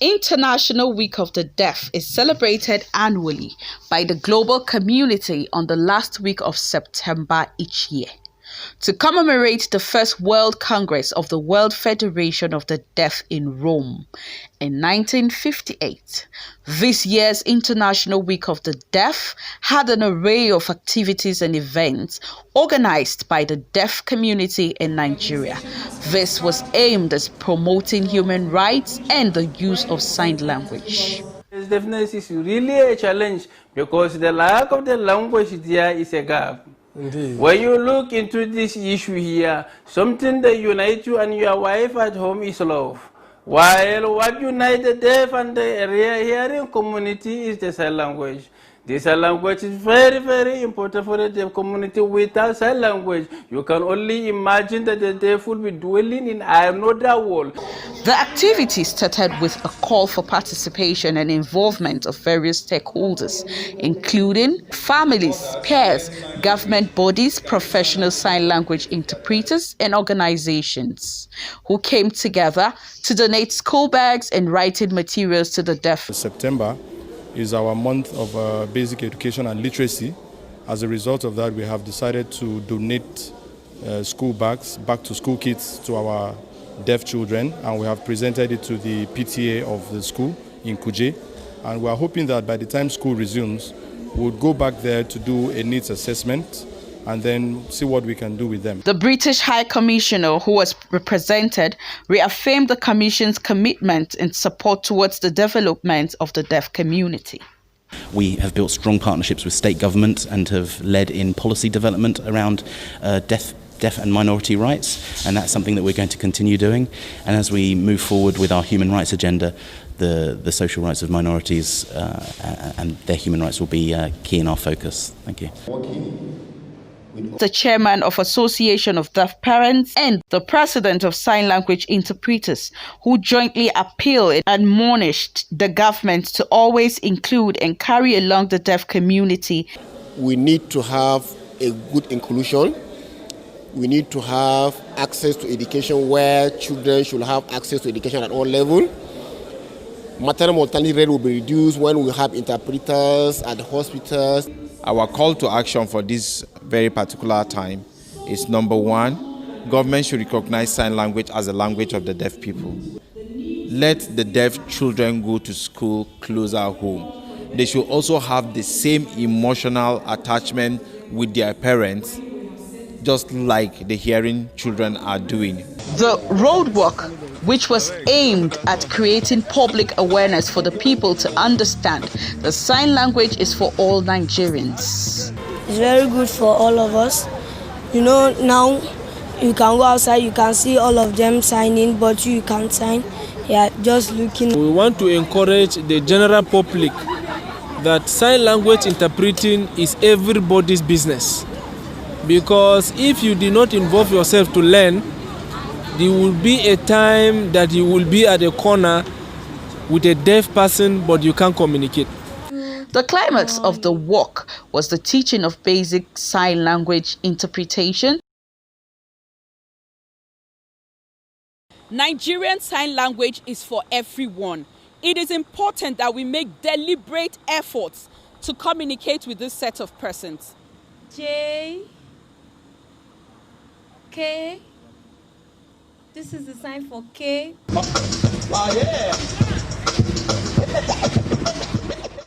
International Week of the Deaf is celebrated annually by the global community on the last week of September each year. To commemorate the first World Congress of the World Federation of the Deaf in Rome in 1958, this year's International Week of the Deaf had an array of activities and events organized by the deaf community in Nigeria. This was aimed at promoting human rights and the use of sign language. Deafness is really a challenge because the lack of the language there is a gap. Indeed. When you look into this issue here, something that unites you and your wife at home is love. While what unites the deaf and the hearing community is the sign language. The sign language is very, very important for the deaf community. Without sign language, you can only imagine that the deaf will be dwelling in another world. The activity started with a call for participation and involvement of various stakeholders, including families, peers, government bodies, professional sign language interpreters, and organizations, who came together to donate school bags and writing materials to the deaf. September is our month of basic education and literacy. As a result of that, we have decided to donate school bags, back to school kits to our deaf children, and we have presented it to the PTA of the school in Kuje. And we are hoping that by the time school resumes, we'll go back there to do a needs assessment and then see what we can do with them. The British High Commissioner, who was represented, reaffirmed the Commission's commitment and support towards the development of the deaf community. We have built strong partnerships with state government and have led in policy development around deaf and minority rights, and that's something that we're going to continue doing. And as we move forward with our human rights agenda, the social rights of minorities and their human rights will be key in our focus. Thank you. The chairman of Association of Deaf Parents and the president of Sign Language Interpreters, who jointly appealed and admonished the government to always include and carry along the deaf community. We need to have a good inclusion. We need to have access to education where children should have access to education at all levels. Maternal mortality rate will be reduced when we have interpreters at the hospitals. Our call to action for this very particular time is number one, government should recognize sign language as a language of the deaf people. Let the deaf children go to school closer home. They should also have the same emotional attachment with their parents, just like the hearing children are doing. The roadwork, which was aimed at creating public awareness for the people to understand the sign language, is for all Nigerians. It's very good for all of us. You know, now you can go outside, you can see all of them signing, but you can't sign. Yeah, just looking. We want to encourage the general public that sign language interpreting is everybody's business. Because if you do not involve yourself to learn, there will be a time that you will be at a corner with a deaf person, but you can't communicate. The climax of the walk was the teaching of basic sign language interpretation. Nigerian Sign Language is for everyone. It is important that we make deliberate efforts to communicate with this set of persons. J, K, this is the sign for K. Oh, yeah.